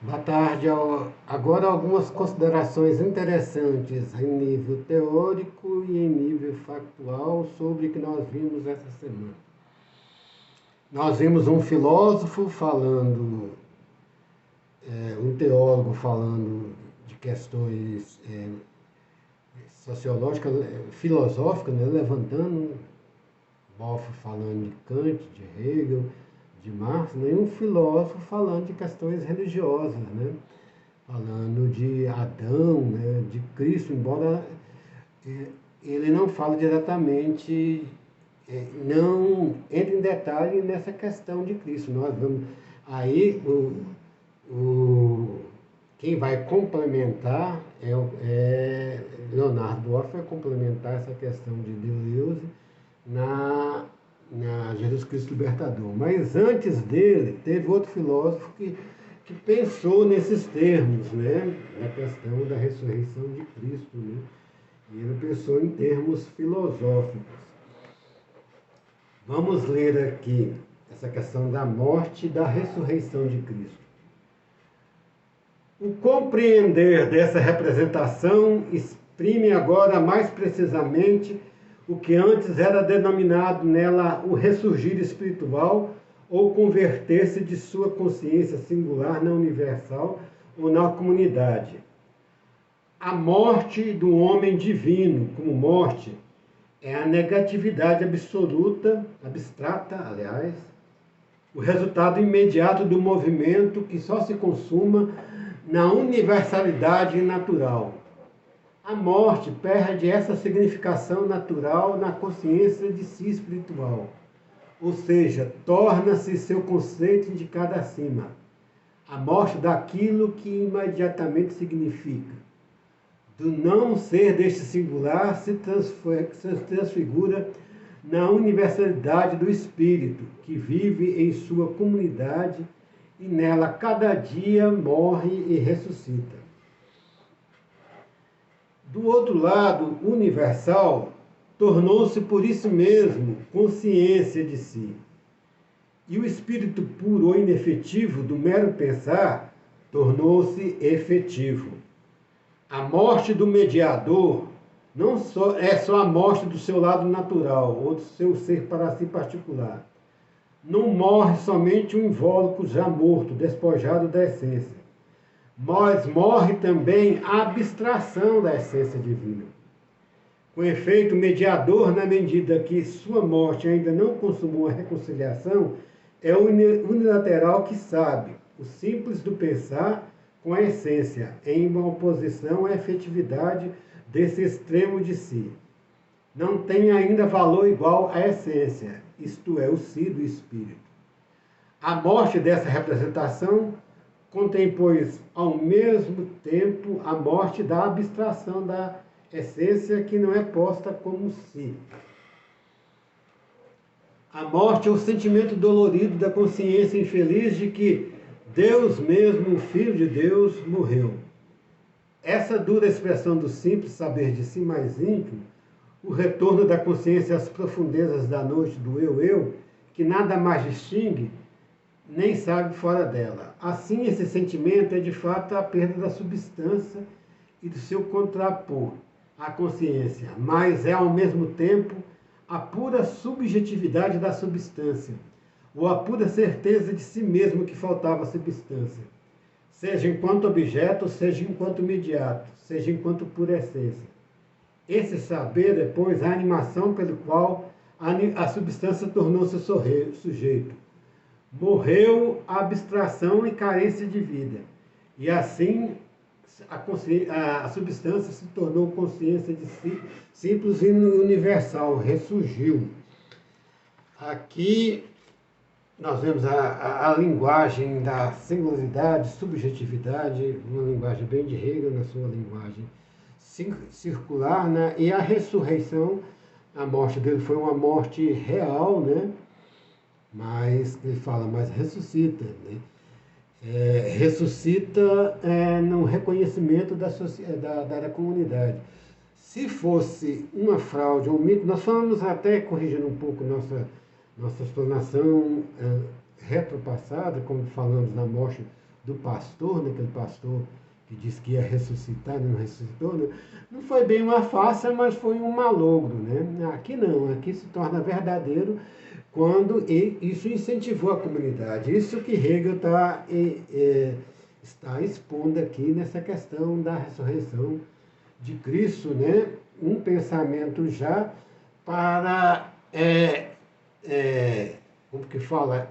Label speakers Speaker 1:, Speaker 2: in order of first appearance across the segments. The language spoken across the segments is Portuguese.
Speaker 1: Boa tarde. Agora algumas considerações interessantes em nível teórico e em nível factual sobre o que nós vimos essa semana. Nós vimos um filósofo falando, um teólogo falando de questões sociológicas, filosóficas, né, levantando, Boff falando de Kant, de Hegel, de Marx, né, e um filósofo falando de questões religiosas, né? Falando de Adão, né, de Cristo, embora ele não fale diretamente, não entre em detalhe nessa questão de Cristo. Nós vamos aí quem vai complementar é Leonardo Boff, vai complementar essa questão de Deleuze na Jesus Cristo Libertador. Mas antes dele, teve outro filósofo que pensou nesses termos, né? Na questão da ressurreição de Cristo, né? E ele pensou em termos filosóficos. Vamos ler aqui essa questão da morte e da ressurreição de Cristo. O compreender dessa representação exprime agora mais precisamente o que antes era denominado nela o ressurgir espiritual ou converter-se de sua consciência singular na universal ou na comunidade. A morte do homem divino como morte é a negatividade absoluta, abstrata, aliás, o resultado imediato do movimento que só se consuma na universalidade natural. A morte perde essa significação natural na consciência de si espiritual, ou seja, torna-se seu conceito indicado acima. A morte daquilo que imediatamente significa. Do não ser deste singular se transfigura na universalidade do espírito, que vive em sua comunidade e nela cada dia morre e ressuscita. Do outro lado, universal, tornou-se por isso mesmo consciência de si. E o espírito puro ou inefetivo do mero pensar tornou-se efetivo. A morte do mediador não é só a morte do seu lado natural ou do seu ser para si particular. Não morre somente o invólucro já morto, despojado da essência, mas morre também a abstração da essência divina. Com efeito, o mediador, na medida que sua morte ainda não consumou a reconciliação, é o unilateral que sabe, o simples do pensar com a essência, em uma oposição à efetividade desse extremo de si. Não tem ainda valor igual à essência, isto é, o si do espírito. A morte dessa representação contém, pois, ao mesmo tempo, a morte da abstração da essência que não é posta como si. A morte é o sentimento dolorido da consciência infeliz de que Deus mesmo, o Filho de Deus, morreu. Essa dura expressão do simples saber de si mais íntimo, o retorno da consciência às profundezas da noite do eu, que nada mais distingue, nem sabe fora dela. Assim, esse sentimento é de fato a perda da substância e do seu contrapor, a consciência, mas é ao mesmo tempo a pura subjetividade da substância, ou a pura certeza de si mesmo que faltava à substância, seja enquanto objeto, seja enquanto imediato, seja enquanto pura essência. Esse saber é, pois, a animação pelo qual a substância tornou-se sujeito. Morreu a abstração e carência de vida, e assim a substância se tornou consciência de si, simples e universal, ressurgiu. Aqui nós vemos a linguagem da singularidade, subjetividade, uma linguagem bem de Hegel na sua linguagem circular, né? E a ressurreição, a morte dele foi uma morte real, né? Mas ele fala, mas ressuscita, né? Ressuscita no reconhecimento da comunidade. Se fosse uma fraude ou um mito, nós falamos até, corrigindo um pouco nossa explanação retropassada, como falamos na morte do pastor, né, aquele pastor que disse que ia ressuscitar, não ressuscitou, né? Não foi bem uma farsa, mas foi um malogro, né? Aqui não, aqui se torna verdadeiro quando isso incentivou a comunidade. Isso que Hegel está expondo aqui nessa questão da ressurreição de Cristo, né? Um pensamento já para, como que fala,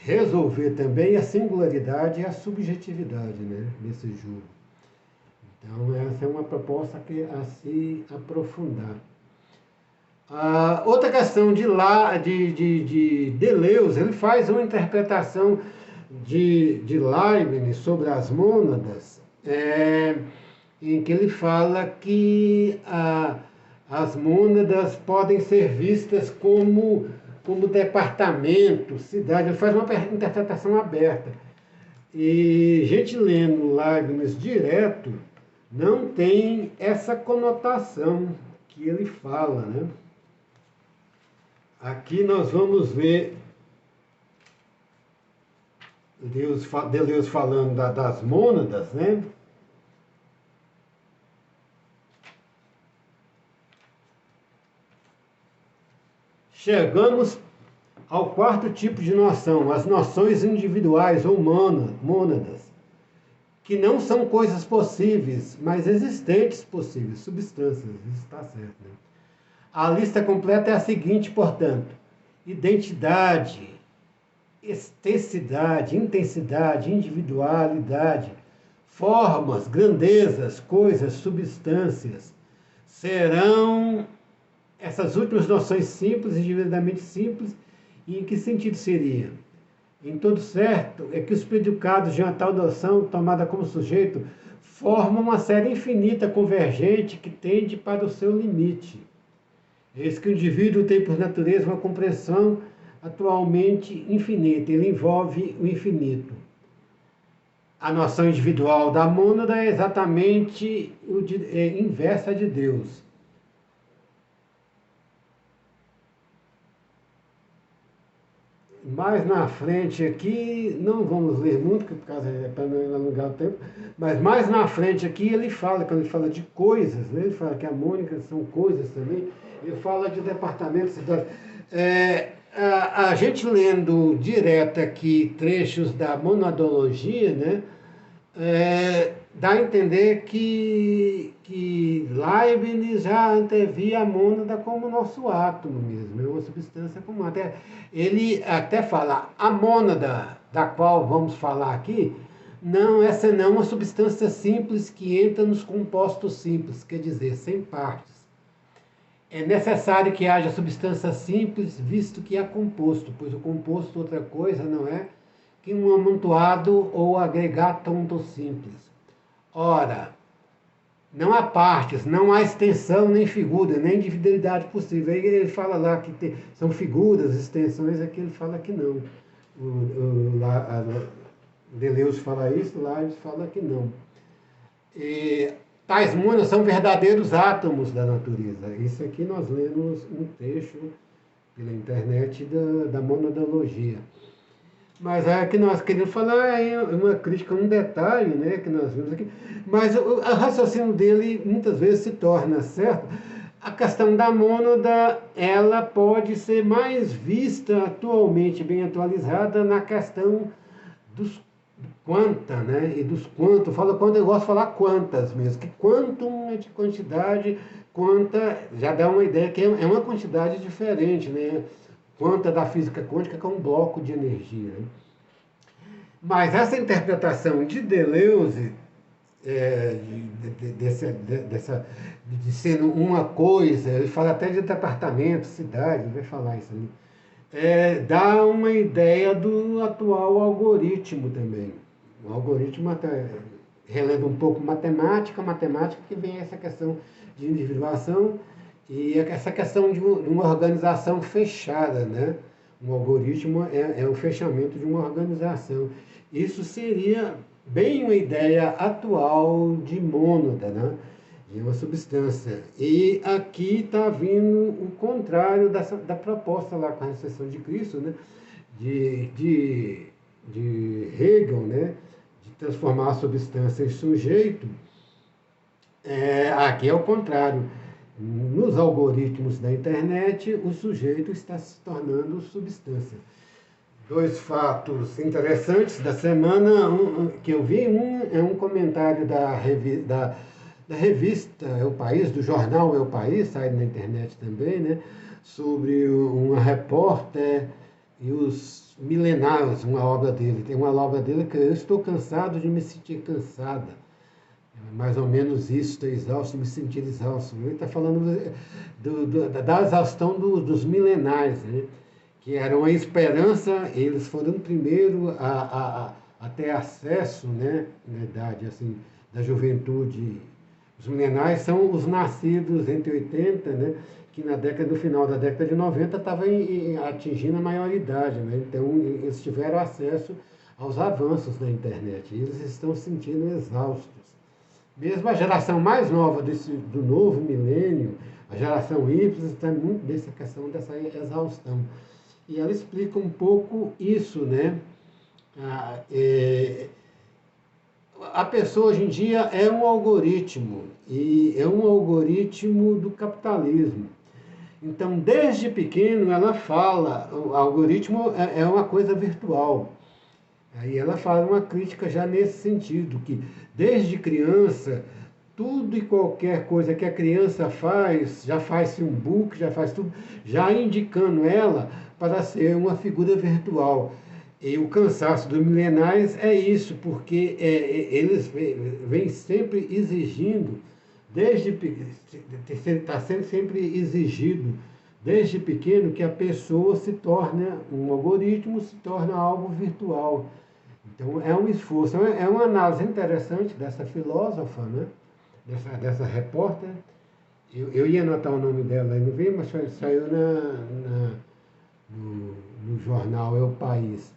Speaker 1: resolver também a singularidade e a subjetividade, né? Nesse jogo. Então, essa é uma proposta a se aprofundar. Outra questão de Deleuze, ele faz uma interpretação de Leibniz sobre as mônadas, em que ele fala que as mônadas podem ser vistas como departamento, cidade. Ele faz uma interpretação aberta. E gente lendo Leibniz direto não tem essa conotação que ele fala, né? Aqui nós vamos ver Deleuze falando das mônadas, né? Chegamos ao quarto tipo de noção, as noções individuais ou mônadas, que não são coisas possíveis, mas existentes possíveis, substâncias, isso está certo, né? A lista completa é a seguinte, portanto: identidade, extensidade, intensidade, individualidade, formas, grandezas, coisas, substâncias. Serão essas últimas noções simples, individualmente simples, e em que sentido seria? Em todo certo é que os predicados de uma tal noção, tomada como sujeito, formam uma série infinita convergente que tende para o seu limite. Eis que o indivíduo tem por natureza uma compreensão atualmente infinita, ele envolve o infinito. A noção individual da mônada é exatamente inversa de Deus. Mais na frente aqui, não vamos ler muito, por causa para não alongar o tempo, mas mais na frente aqui ele fala, quando ele fala de coisas, né, ele fala que a mônica são coisas também, ele fala de departamentos, cidades. A gente lendo direto aqui trechos da monadologia, né, dá a entender que Leibniz já antevia a mônada como nosso átomo mesmo, é uma substância comum. Ele até fala, a mônada da qual vamos falar aqui, essa não é uma substância simples que entra nos compostos simples, quer dizer, sem partes. É necessário que haja substância simples, visto que é composto, pois o composto outra coisa não é que um amontoado ou agregato simples. Ora, não há partes, não há extensão, nem figura, nem individualidade possível. Aí ele fala lá que são figuras, extensões, aqui ele fala que não. Deleuze fala isso, lá ele fala que não. Tais mônadas são verdadeiros átomos da natureza. Isso aqui nós lemos um trecho pela internet da monadologia. Mas é que nós queremos falar é uma crítica, um detalhe, né, que nós vimos aqui. Mas o raciocínio dele muitas vezes se torna certo. A questão da mônada, ela pode ser mais vista atualmente, bem atualizada, na questão dos quanta, né, e dos quanto. Fala quando eu gosto de falar quantas mesmo, que quantum é de quantidade, quanta já dá uma ideia que é uma quantidade diferente, né? Quanta da física quântica, que é um bloco de energia. Né? Mas essa interpretação de Deleuze, de ser uma coisa, ele fala até de departamento, cidade, ele vai falar isso ali, dá uma ideia do atual algoritmo também. O algoritmo até relembra um pouco matemática que vem essa questão de individuação, e essa questão de uma organização fechada, né? Um algoritmo é o fechamento de uma organização. Isso seria bem uma ideia atual de mônada, né? De uma substância. E aqui está vindo o contrário da proposta lá com a ressurreição de Cristo, né? De de Hegel, né, de transformar a substância em sujeito, aqui é o contrário. Nos algoritmos da internet, o sujeito está se tornando substância. Dois fatos interessantes da semana que eu vi. Um é um comentário da revista É o País, do jornal É o País, sai na internet também, né? Sobre uma repórter e os milenários, uma obra dele. Tem uma obra dele que eu estou cansado de me sentir cansada. Mais ou menos isso, estou exausto, me sentir exausto. Ele está falando da exaustão dos milenares, né? Que era uma esperança, eles foram primeiro a ter acesso, né, na idade assim, da juventude. Os milenares são os nascidos entre 80, né, que no final da década de 90 estavam atingindo a maioridade, né? Então eles tiveram acesso aos avanços da internet, e eles estão se sentindo exaustos. Mesmo a geração mais nova do novo milênio, a geração Y, está muito nessa questão dessa exaustão. E ela explica um pouco isso, né? A pessoa hoje em dia é um algoritmo, e é um algoritmo do capitalismo. Então, desde pequeno, ela fala, o algoritmo é uma coisa virtual. Aí ela fala uma crítica já nesse sentido, que desde criança, tudo e qualquer coisa que a criança faz, já faz-se um book, já faz tudo, já indicando ela para ser uma figura virtual. E o cansaço dos milenares é isso, porque eles vêm sempre exigindo, está sendo sempre exigido, desde pequeno, que a pessoa se torne um algoritmo, se torne algo virtual. Então é um esforço, é uma análise interessante dessa filósofa, né? dessa repórter. Eu ia anotar o nome dela, não vi, mas saiu no jornal É o País.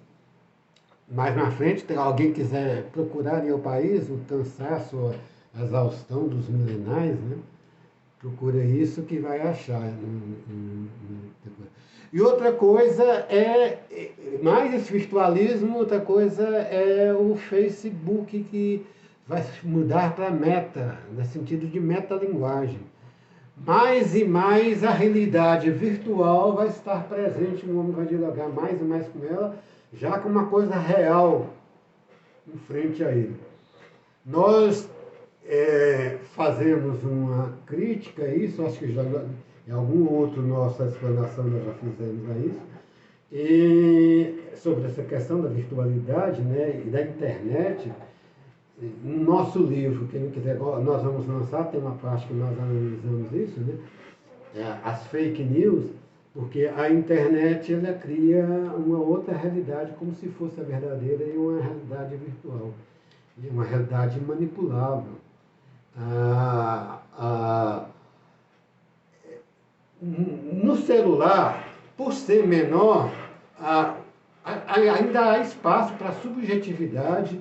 Speaker 1: Mais na frente, se alguém quiser procurar em É o País, o cansaço, a exaustão dos milenares, né? Procura isso que vai achar. E outra coisa mais esse virtualismo, outra coisa é o Facebook, que vai mudar para meta, no sentido de metalinguagem. Mais e mais a realidade virtual vai estar presente, o homem vai dialogar mais e mais com ela, já com uma coisa real em frente a ele. Nós fazemos uma crítica a isso, acho que já em algum outro nossa explanação nós já fizemos a isso, e sobre essa questão da virtualidade, né, e da internet. No nosso livro, quem não quiser, nós vamos lançar, tem uma parte que nós analisamos isso, né? As fake news, porque a internet ela cria uma outra realidade como se fosse a verdadeira, e uma realidade virtual, e uma realidade manipulável. No celular, por ser menor, ainda há espaço para a subjetividade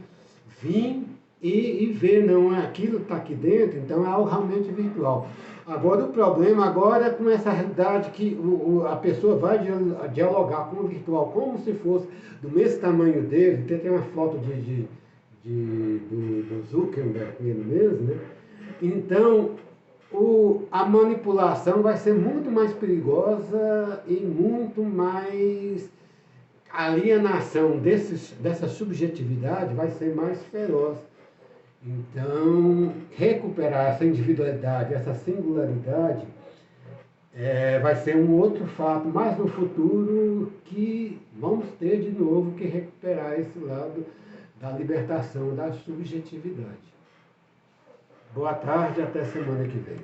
Speaker 1: vir e ver, não, aquilo está aqui dentro, então é algo realmente virtual. Agora, o problema agora é com essa realidade que a pessoa vai dialogar com o virtual como se fosse do mesmo tamanho dele. Tem uma foto do Zuckerberg, ele mesmo, né? Então, a manipulação vai ser muito mais perigosa e muito mais... A alienação dessa subjetividade vai ser mais feroz. Então, recuperar essa individualidade, essa singularidade, vai ser um outro fato, mais no futuro, que vamos ter de novo que recuperar esse lado da libertação da subjetividade. Boa tarde, até semana que vem.